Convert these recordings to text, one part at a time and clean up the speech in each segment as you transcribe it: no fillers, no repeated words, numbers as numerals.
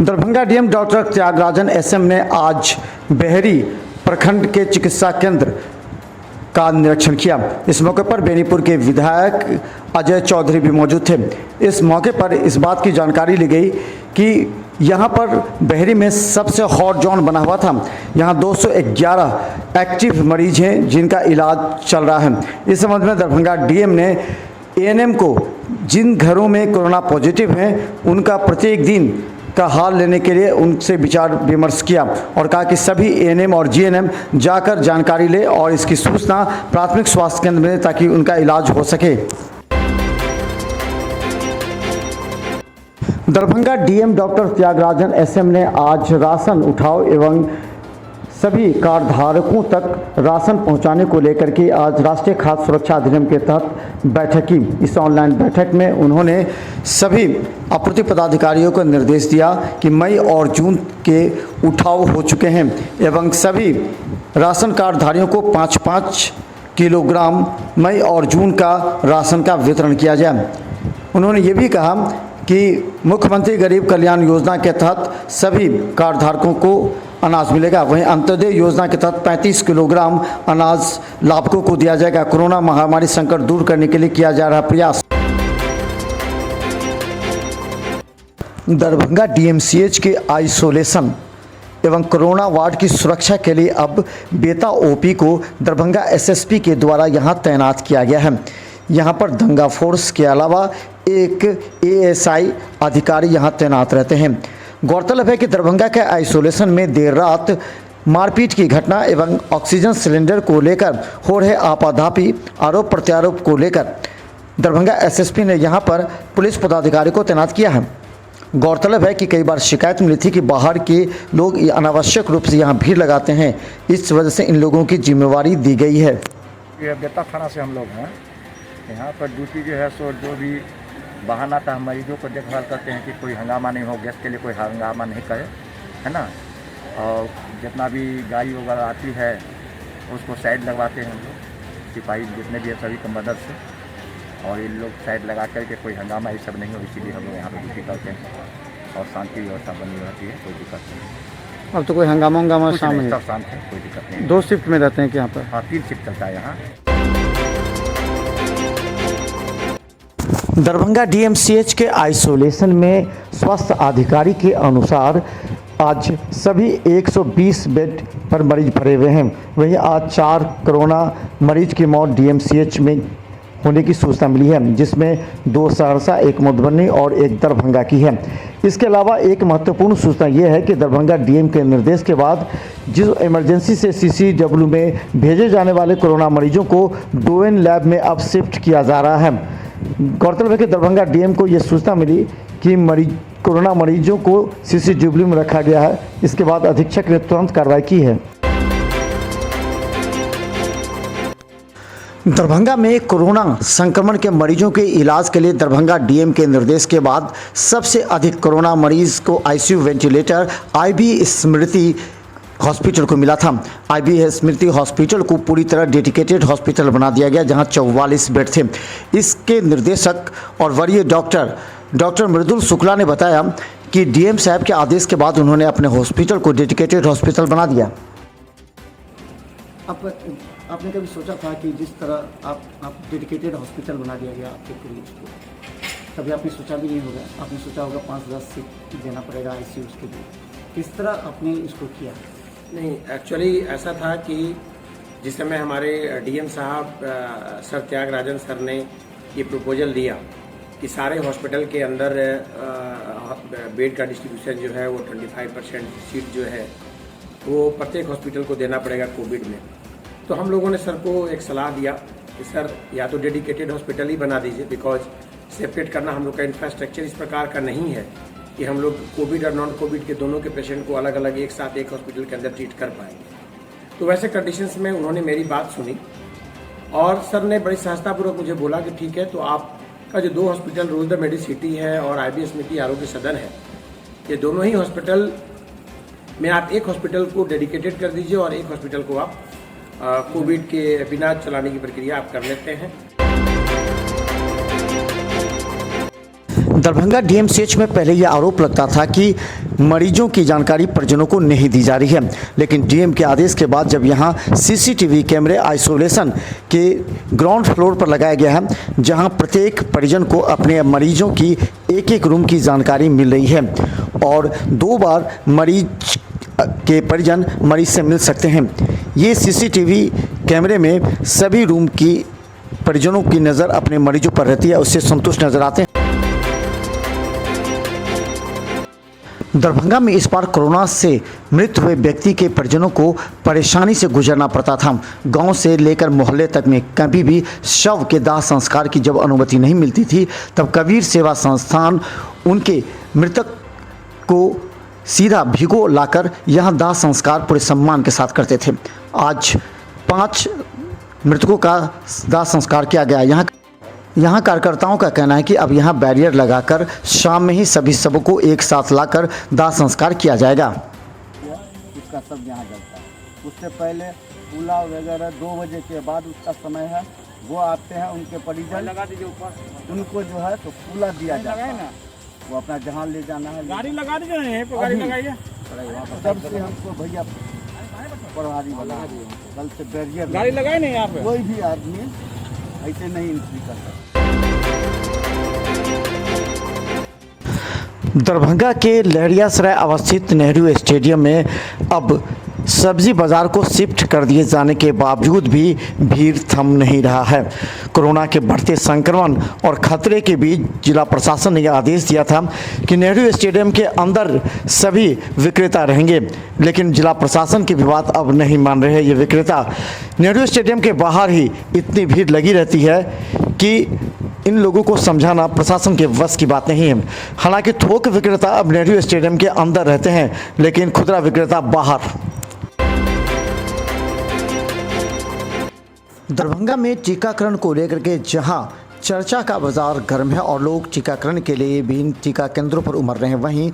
Darbhanga DM doctor Tyagarajan SM ने आज बहेरी प्रखंड के चिकित्सा केंद्र का निरीक्षण किया। इस मौके पर बेनीपुर के विधायक अजय चौधरी भी मौजूद थे। इस मौके पर इस बात की जानकारी ली गई कि यहाँ पर बहेरी में सबसे हॉट जोन बना हुआ था। यहाँ 211 एक्टिव मरीज हैं जिनका इलाज चल रहा है। इस संबंध में दरभंगा डीएम ने एएनएम को जिन घरों में कोरोना पॉजिटिव हैं उनका प्रत्येक दिन का हाल लेने के लिए उनसे विचार विमर्श किया और कहा कि सभी एएनएम और जीएनएम जाकर जानकारी ले और इसकी सूचना प्राथमिक स्वास्थ्य केंद्र में ताकि उनका इलाज हो सके। Darbhanga DM doctor Tyagarajan SM ने आज राशन उठाव एवं सभी कार्डधारकों तक राशन पहुंचाने को लेकर के आज राष्ट्रीय खाद्य सुरक्षा अधिनियम के तहत बैठक की। इस ऑनलाइन बैठक में उन्होंने सभी आपूर्ति पदाधिकारियों को निर्देश दिया कि मई और जून के उठाव हो चुके हैं एवं सभी राशन कार्डधारियों को 5-5 किलोग्राम मई और जून का राशन का वितरण किया जाए। उन्होंने ये भी कहा कि मुख्यमंत्री गरीब कल्याण योजना के तहत सभी कार्डधारकों को अनाज मिलेगा। वहीं अंत्योदय योजना के तहत 35 किलोग्राम अनाज लाभुकों को दिया जाएगा। कोरोना महामारी संकट दूर करने के लिए किया जा रहा प्रयास। दरभंगा डीएमसीएच के आइसोलेशन एवं कोरोना वार्ड की सुरक्षा के लिए अब बेता ओपी को दरभंगा एसएसपी के द्वारा यहां तैनात किया गया है। यहां पर दंगा फोर्स के अलावा एक एएसआई अधिकारी यहां तैनात रहते हैं। गौरतलब है कि दरभंगा के आइसोलेशन में देर रात मारपीट की घटना एवं ऑक्सीजन सिलेंडर को लेकर हो रहे आपाधापी आरोप प्रत्यारोप को लेकर दरभंगा एसएसपी ने यहां पर पुलिस पदाधिकारी को तैनात किया है। गौरतलब है कि कई बार शिकायत मिली थी कि बाहर के लोग अनावश्यक रूप से यहां भीड़ लगाते हैं, इस वजह से इन लोगों की जिम्मेवारी दी गई है। ये बेता थाना से हम लोग हैं। यहाँ पर ड्यूटी जो है सो जो भी बहाना था हम मरीजों को देखभाल करते हैं कि कोई हंगामा नहीं हो, गैस के लिए कोई हंगामा नहीं करे, है ना। और जितना भी गाड़ी वगैरह आती है उसको साइड लगवाते हैं हम लोग, सिपाही जितने भी है सभी की मदद से, और ये लोग साइड लगा करके कोई हंगामा ये सब नहीं हो, इसीलिए हम लोग यहाँ पर ड्यूटी करते हैं और शांति व्यवस्था बनी रहती है, कोई दिक्कत नहीं। अब तो कोई हंगामा शाम सब शांत है, कोई दिक्कत नहीं। 2 शिफ्ट में रहते हैं कि यहाँ पर? हाँ, 3 शिफ्ट चलता है यहाँ। दरभंगा डीएमसीएच के आइसोलेशन में स्वास्थ्य अधिकारी के अनुसार आज सभी 120 बेड पर मरीज भरे हुए हैं। वहीं आज 4 कोरोना मरीज की मौत डीएमसीएच में होने की सूचना मिली है, जिसमें 2 सहरसा, 1 मधुबनी और 1 दरभंगा की है। इसके अलावा एक महत्वपूर्ण सूचना यह है कि दरभंगा डीएम के निर्देश के बाद जिस इमरजेंसी से सीसीडब्ल्यू में भेजे जाने वाले कोरोना मरीजों को डोवेन लैब में अब शिफ्ट किया जा रहा है। गौरतलब है कि दरभंगा डीएम को यह सूचना मिली कि कोरोना मरीजों को सीसीडब्ल्यू में रखा गया है। इसके बाद अधीक्षक ने तुरंत कार्रवाई की है। दरभंगा में कोरोना संक्रमण के मरीजों के इलाज के लिए दरभंगा डीएम के निर्देश के बाद सबसे अधिक कोरोना मरीज को आईसीयू वेंटिलेटर आईबी स्मृति हॉस्पिटल को मिला था। आईबी स्मृति हॉस्पिटल को पूरी तरह डेडिकेटेड हॉस्पिटल बना दिया गया, जहां 44 बेड थे। इसके निर्देशक और वरीय डॉक्टर मृदुल शुक्ला ने बताया कि डीएम साहब के आदेश के बाद उन्होंने अपने हॉस्पिटल को डेडिकेटेड हॉस्पिटल बना दिया। आपने कभी सोचा था कि जिस तरह आप डेडिकेटेड हॉस्पिटल बना दिया गया आपके मरीज को, कभी आपने सोचा भी नहीं होगा, आपने सोचा होगा 5-10 सीट देना पड़ेगा आईसीयू के लिए, किस तरह आपने इसको किया? नहीं, एक्चुअली ऐसा था कि जिस समय हमारे डीएम साहब सर त्यागराजन सर ने ये प्रपोजल दिया कि सारे हॉस्पिटल के अंदर बेड का डिस्ट्रीब्यूशन जो है वो 25% सीट जो है वो प्रत्येक हॉस्पिटल को देना पड़ेगा कोविड में। तो हम लोगों ने सर को एक सलाह दिया कि सर या तो डेडिकेटेड हॉस्पिटल ही बना दीजिए, बिकॉज सेपरेट करना हम लोग का इंफ्रास्ट्रक्चर इस प्रकार का नहीं है कि हम लोग कोविड और नॉन कोविड के दोनों के पेशेंट को अलग अलग एक साथ एक हॉस्पिटल के अंदर ट्रीट कर पाएंगे। तो वैसे कंडीशंस में उन्होंने मेरी बात सुनी और सर ने बड़ी सहजतापूर्वक मुझे बोला कि ठीक है, तो आपका जो 2 हॉस्पिटल रूरल द मेडिसिटी है और आईबी स्मृति आरोग्य सदन है, ये दोनों ही हॉस्पिटल में आप एक हॉस्पिटल को डेडिकेटेड कर दीजिए और एक हॉस्पिटल को आप कोविड के बिना चलाने की प्रक्रिया आप कर लेते हैं। दरभंगा डीएमसीएच में पहले यह आरोप लगता था कि मरीजों की जानकारी परिजनों को नहीं दी जा रही है, लेकिन डीएम के आदेश के बाद जब यहां सीसीटीवी कैमरे आइसोलेशन के ग्राउंड फ्लोर पर लगाया गया है, जहां प्रत्येक परिजन को अपने मरीजों की एक रूम की जानकारी मिल रही है और 2 बार मरीज के परिजन मरीज से मिल सकते हैं। ये सीसीटीवी कैमरे में सभी रूम की परिजनों की नज़र अपने मरीजों पर रहती है, उससे संतुष्ट नजर आते हैं। दरभंगा में इस बार कोरोना से मृत हुए व्यक्ति के परिजनों को परेशानी से गुजरना पड़ता था। गांव से लेकर मोहल्ले तक में कभी भी शव के दाह संस्कार की जब अनुमति नहीं मिलती थी, तब कबीर सेवा संस्थान उनके मृतक को सीधा भिगो लाकर यहां दाह संस्कार पूरे सम्मान के साथ करते थे। आज 5 मृतकों का दाह संस्कार किया गया। यहाँ कार्यकर्ताओं का कहना है कि अब यहाँ बैरियर लगाकर शाम में ही सभी शवों को एक साथ लाकर दाह संस्कार किया जाएगा। उसका सब यहाँ जलता है। उससे पहले पुलाव वगैरह 2 बजे के बाद उसका समय है, वो आते हैं उनके परिजन, उनको जो है तो पुला दिया जाता है। वो अपना जहाँ ले जाना है गाड़ी लगा दीजिए, गाड़ी लगाइए। तब से हमको भैया प्रभारी वाला कल से बैरियर गाड़ी लगाए नहीं, यहाँ पे कोई भी आदमी ऐसे नहीं एंट्री कर सकता। दरभंगा के लहरियासराय अवस्थित नेहरू स्टेडियम में अब सब्जी बाजार को शिफ्ट कर दिए जाने के बावजूद भी भीड़ थम नहीं रहा है। कोरोना के बढ़ते संक्रमण और खतरे के बीच जिला प्रशासन ने यह आदेश दिया था कि नेहरू स्टेडियम के अंदर सभी विक्रेता रहेंगे, लेकिन जिला प्रशासन की भी बात अब नहीं मान रहे हैं। ये विक्रेता नेहरू स्टेडियम के बाहर ही इतनी भीड़ लगी रहती है कि इन लोगों को समझाना प्रशासन के वश की बात नहीं है। हालांकि थोक विक्रेता अब नेहरू स्टेडियम के अंदर रहते हैं, लेकिन खुदरा विक्रेता बाहर। दरभंगा में टीकाकरण को लेकर के जहां चर्चा का बाजार गर्म है और लोग टीकाकरण के लिए विभिन्न टीका केंद्रों पर उमड़ रहे हैं, वहीं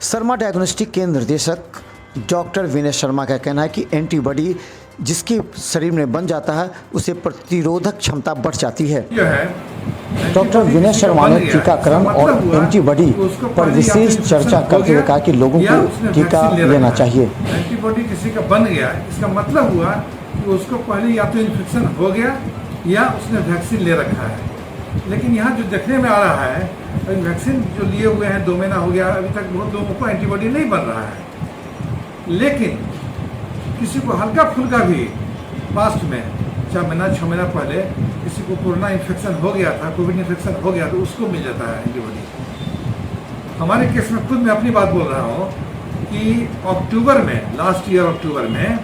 शर्मा डायग्नोस्टिक के निर्देशक डॉक्टर विनय शर्मा का कहना है कि एंटीबॉडी जिसके शरीर में बन जाता है उसे प्रतिरोधक क्षमता बढ़ जाती है। डॉक्टर विनय शर्मा ने टीकाकरण और एंटीबॉडी पर विशेष चर्चा करते हुए कहा कि लोगों को टीका लेना चाहिए। एंटीबॉडी किसी का बन गया, इसका मतलब हुआ कि उसको पहले या तो इन्फेक्शन हो गया या उसने वैक्सीन ले रखा है। लेकिन यहाँ जो देखने में आ रहा है, वैक्सीन जो लिए हुए हैं 2 महीना हो गया, अभी तक बहुत लोगों को एंटीबॉडी नहीं बन रहा है। लेकिन किसी को हल्का फुल्का भी पास्ट में 4 महीना 6 महीना पहले किसी को कोरोना इन्फेक्शन हो गया था, कोविड इन्फेक्शन हो गया, तो उसको मिल जाता है एंटीबॉडी। हमारे केस में खुद मैं अपनी बात बोल रहा हूँ कि अक्टूबर में, लास्ट ईयर अक्टूबर में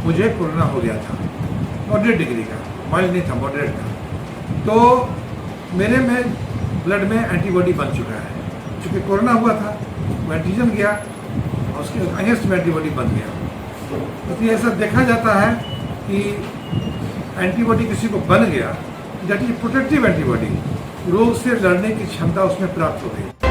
मुझे कोरोना हो गया था, मॉडरेट डिग्री का, माइल्ड नहीं था, मॉडरेट था। तो मेरे में ब्लड में एंटीबॉडी बन चुका है। चूँकि कोरोना हुआ था, वो एंटीजन गया और उसके अगेंस्ट में एंटीबॉडी बन गया। तो ऐसा देखा जाता है कि एंटीबॉडी किसी को बन गया, दैट इज प्रोटेक्टिव एंटीबॉडी, रोग से लड़ने की क्षमता उसमें प्राप्त हो गई।